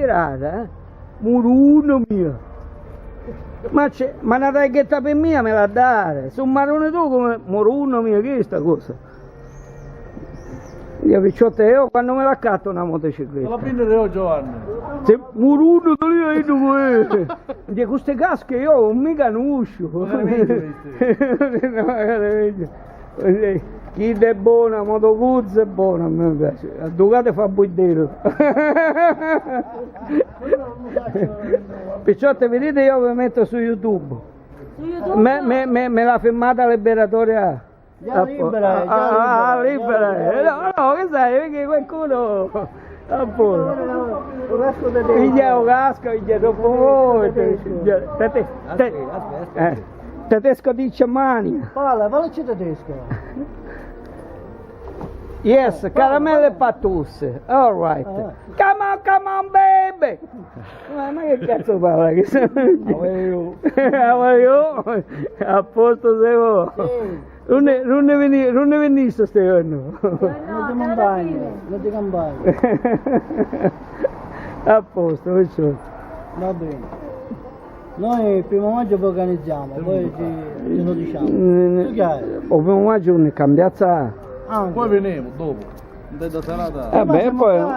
tirare, muro uno mio. Ma una taglietta per mia me la dare, su un marrone tu come muro uno mio, che è sta cosa? Io picciotte, io quando me la accatto una motocicletta. La prendere io Giovanni. Se muro uno da lì io come? Di queste casche io ho mica nuscio. Chi è buona, Moto Guzzi è buona, a me piace. A Ducati fa buidero. Picciotte, vedete, io vi metto su YouTube. Su YouTube? Me la filmata liberatoria. Già libera, libera. No, che sai, perché qualcuno... Appunto. Un casco di te. Figlio casco, figlio dopo molto. Tedesco dice mania. Parla tedesco. Yes, caramelle e pattusse. All right. Come on, baby. Ma che cazzo parla? How are you? A posto sei voi. Non ne veniste quest'anno. Non ti campagna. A posto, perciò. Va bene. Noi il primo maggio vi organizziamo, poi ce lo diciamo. Tu che hai? Il primo maggio non è cambiata. Poi veniamo dopo. Non è da serata. Vabbè, poi...